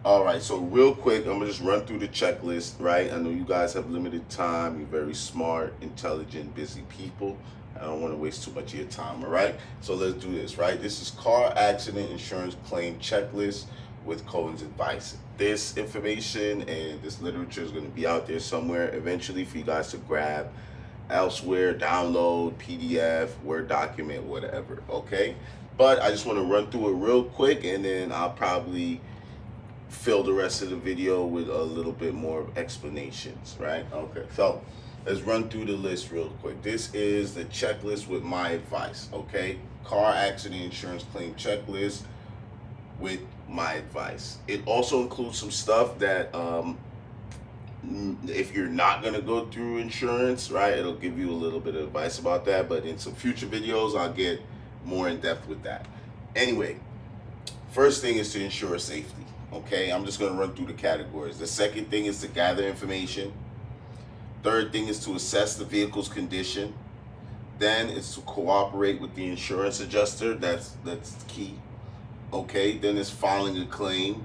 All right, so real quick, I'm gonna just run through the checklist, right? I know you guys have limited time. You're very smart, intelligent, busy people. I don't want to waste too much of your time, all right? So let's do this, right? This is car accident insurance claim checklist with Cohen's advice. This information and this literature is going to be out there somewhere eventually for you guys to grab elsewhere, download, PDF, Word document, whatever, okay? But I just want to run through it real quick, and then I'll probably fill the rest of the video with a little bit more explanations, right? Okay, so let's run through the list real quick. This is the checklist with my advice, okay? Car accident insurance claim checklist with my advice. It also includes some stuff that if you're not gonna go through insurance, right, it'll give you a little bit of advice about that, but in some future videos I'll get more in depth with that. Anyway, first thing is to ensure safety. Okay, I'm just going to run through the categories. The second thing is to gather information. Third thing is to assess the vehicle's condition. Then it's to cooperate with the insurance adjuster. That's key. Okay, then it's filing a claim.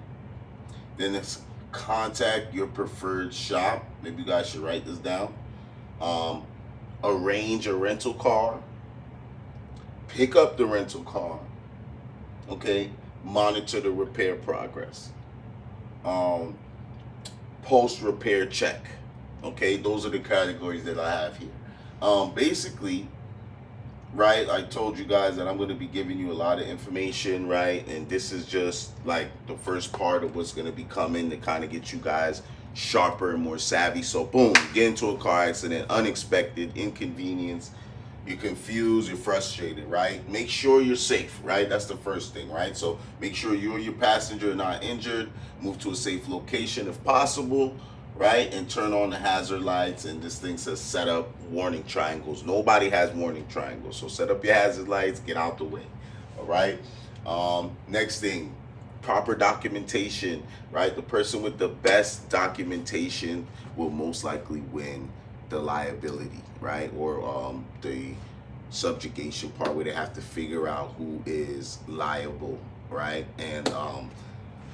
Then it's contact your preferred shop. Maybe you guys should write this down. Arrange a rental car. Pick up the rental car. Okay, monitor the repair progress. Post repair check. Okay, those are the categories that I have here. Basically, right, I told you guys that I'm going to be giving you a lot of information, right? And this is just like the first part of what's going to be coming to kind of get you guys sharper and more savvy. So boom, get into a car accident, unexpected, inconvenience, you're confused, you're frustrated, right? Make sure you're safe, right? That's the first thing, right? So make sure you or your passenger are not injured, move to a safe location if possible, right? And turn on the hazard lights. And this thing says set up warning triangles. Nobody has warning triangles. So set up your hazard lights, get out the way, all right? Next thing, proper documentation, right? The person with the best documentation will most likely win the liability, right? Or the subjugation part where they have to figure out who is liable, right? And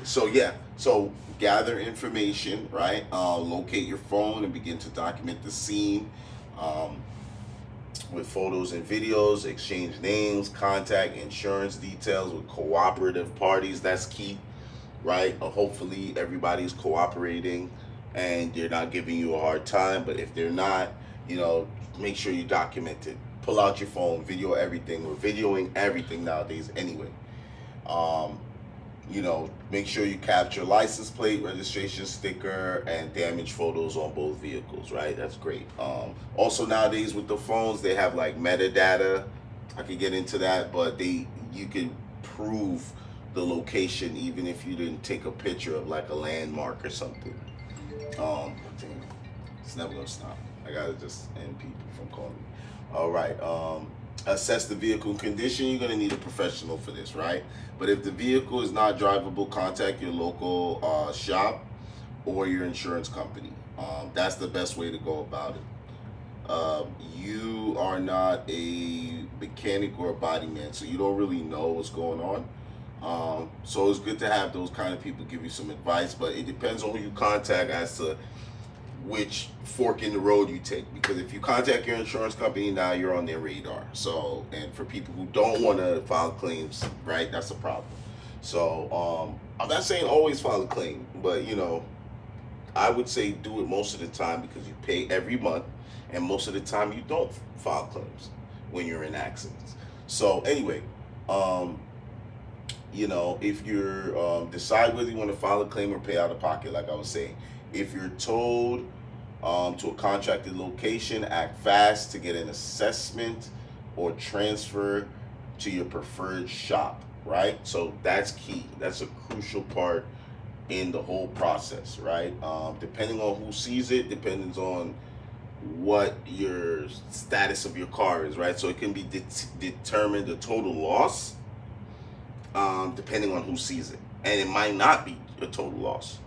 so yeah, so gather information, right? Locate your phone and begin to document the scene with photos and videos. Exchange names, contact, insurance details with cooperative parties. That's key, right? Hopefully everybody's cooperating and they're not giving you a hard time. But if they're not, you know, make sure you document it. Pull out your phone, video everything. We're videoing everything nowadays anyway. You know, make sure you capture license plate, registration sticker, and damaged photos on both vehicles, right? That's great. Also nowadays with the phones, they have like metadata. I could get into that, but you can prove the location even if you didn't take a picture of like a landmark or something. It's never gonna stop. I gotta just end people from calling me. All right. Assess the vehicle condition. You're gonna need a professional for this, right? But if the vehicle is not drivable, contact your local shop or your insurance company. That's the best way to go about it. You are not a mechanic or a body man, so you don't really know what's going on. So it's good to have those kind of people give you some advice, but it depends on who you contact as to which fork in the road you take. Because if you contact your insurance company, now you're on their radar. So, and for people who don't want to file claims, right, that's a problem. So I'm not saying always file a claim, but you know, I would say do it most of the time because you pay every month, and most of the time you don't file claims when you're in accidents. So anyway, you know, if you're decide whether you want to file a claim or pay out of pocket, like I was saying. If you're told to a contracted location, act fast to get an assessment or transfer to your preferred shop, right? So that's key. That's a crucial part in the whole process, right? Depending on who sees it, depends on what your status of your car is, right? So it can be determined the total loss depending on who sees it. And it might not be a total loss.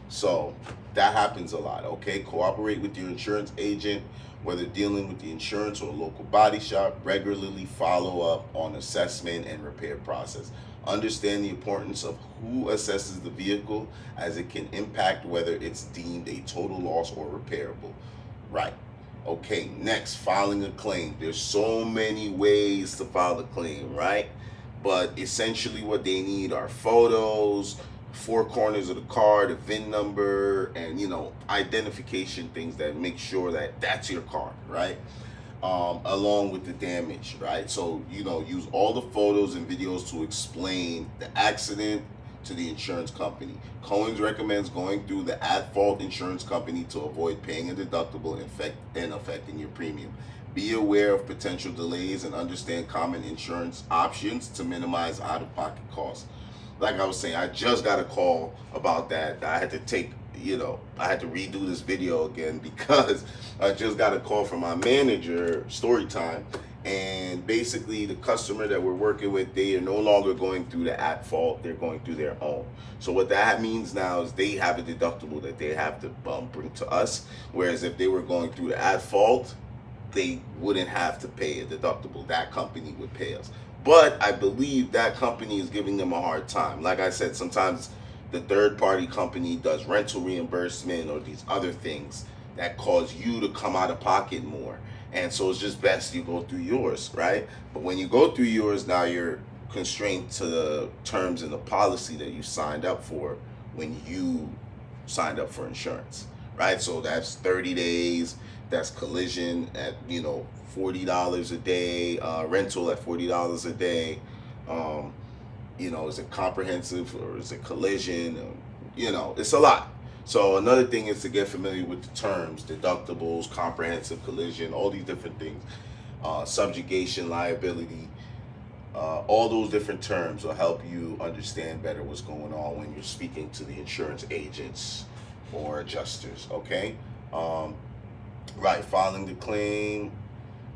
So that happens a lot, okay? Cooperate with your insurance agent, whether dealing with the insurance or a local body shop. Regularly follow up on assessment and repair process. Understand the importance of who assesses the vehicle, as it can impact whether it's deemed a total loss or repairable. Right. Okay, next, filing a claim. There's so many ways to file a claim, right? But essentially what they need are photos, four corners of the car, the VIN number, and identification things that make sure that that's your car, right? Along with the damage, right? So use all the photos and videos to explain the accident to the insurance company. Cohen's recommends going through the at-fault insurance company to avoid paying a deductible and affecting your premium. Be aware of potential delays and understand common insurance options to minimize out-of-pocket costs. Like I was saying, I just got a call about that. I had to redo this video again because I just got a call from my manager, story time, and basically the customer that we're working with, they are no longer going through the at fault, they're going through their own. So what that means now is they have a deductible that they have to bring to us, whereas if they were going through the at fault, they wouldn't have to pay a deductible. That company would pay us. But I believe that company is giving them a hard time. Like I said, sometimes the third party company does rental reimbursement or these other things that cause you to come out of pocket more. And so it's just best you go through yours, right? But when you go through yours, now you're constrained to the terms in the policy that you signed up for when you signed up for insurance, right? So that's 30 days, that's collision at, $40 a day, rental at $40 a day. Is it comprehensive or is it collision? It's a lot. So another thing is to get familiar with the terms, deductibles, comprehensive, collision, all these different things, subjugation, liability, all those different terms will help you understand better what's going on when you're speaking to the insurance agents or adjusters, okay? Right, filing the claim.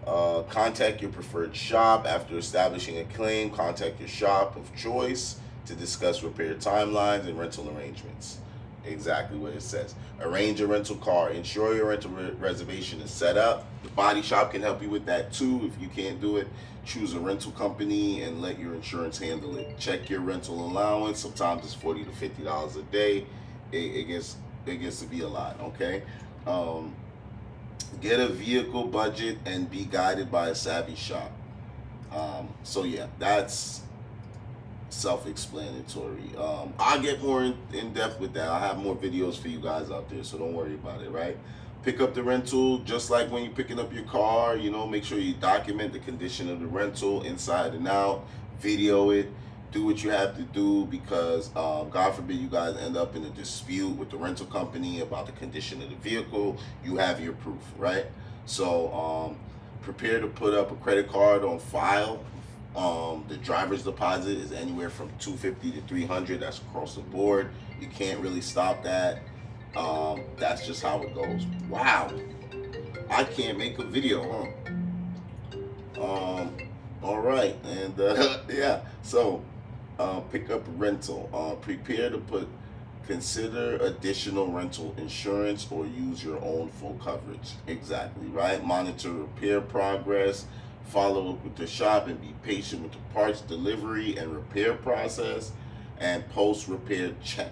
Contact your preferred shop. After establishing a claim, contact your shop of choice to discuss repair timelines and rental arrangements. Exactly what it says. Arrange a rental car. Ensure your rental reservation is set up. The body shop can help you with that too. If you can't do it, choose a rental company and let your insurance handle it. Check your rental allowance. Sometimes it's $40 to $50 a day. It gets to be a lot, okay? Get a vehicle budget and be guided by a savvy shop. So yeah, that's self-explanatory. I'll get more in depth with that. I'll have more videos for you guys out there, so don't worry about it, right? Pick up the rental just like when you're picking up your car. Make sure you document the condition of the rental inside and out, video it, do what you have to do, because God forbid you guys end up in a dispute with the rental company about the condition of the vehicle. You have your proof, right? So prepare to put up a credit card on file. The driver's deposit is anywhere from $250 to $300. That's across the board. You can't really stop that. That's just how it goes. Wow, I can't make a video, huh? All right, and yeah. So pick up rental. Prepare to consider additional rental insurance or use your own full coverage. Exactly, right? Monitor repair progress. Follow up with the shop and be patient with the parts delivery and repair process, and post-repair check,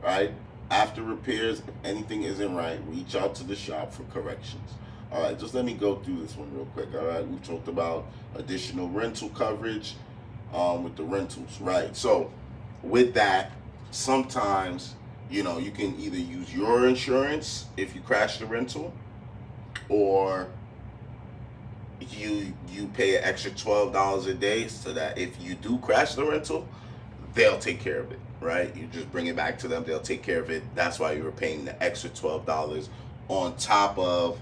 right? After repairs, if anything isn't right, reach out to the shop for corrections. All right, just let me go through this one real quick. All right, we talked about additional rental coverage with the rentals, right? So with that, sometimes, you can either use your insurance if you crash the rental, or you pay an extra $12 a day so that if you do crash the rental, they'll take care of it, right? You just bring it back to them, they'll take care of it. That's why you were paying the extra $12 on top of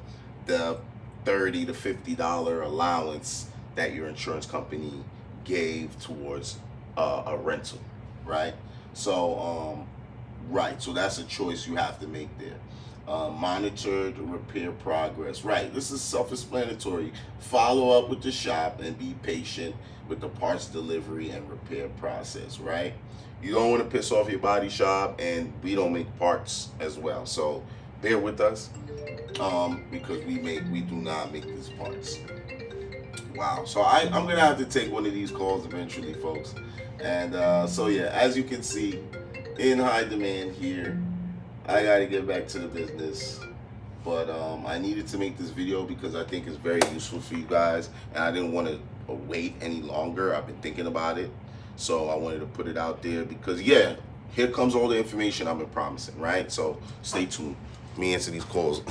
the $30 to $50 allowance that your insurance company gave towards a rental, right? So so that's a choice you have to make there. Monitor the repair progress. Right, this is self-explanatory. Follow up with the shop and be patient with the parts delivery and repair process, right? You don't want to piss off your body shop, and we don't make parts as well, so bear with us, because we do not make these parts. Wow, so I'm gonna have to take one of these calls eventually, folks. And so yeah, as you can see, in high demand here. I gotta get back to the business. But I needed to make this video because I think it's very useful for you guys, and I didn't want to wait any longer. I've been thinking about it, so I wanted to put it out there because yeah, here comes all the information I've been promising, right? So stay tuned. Let me answer these calls.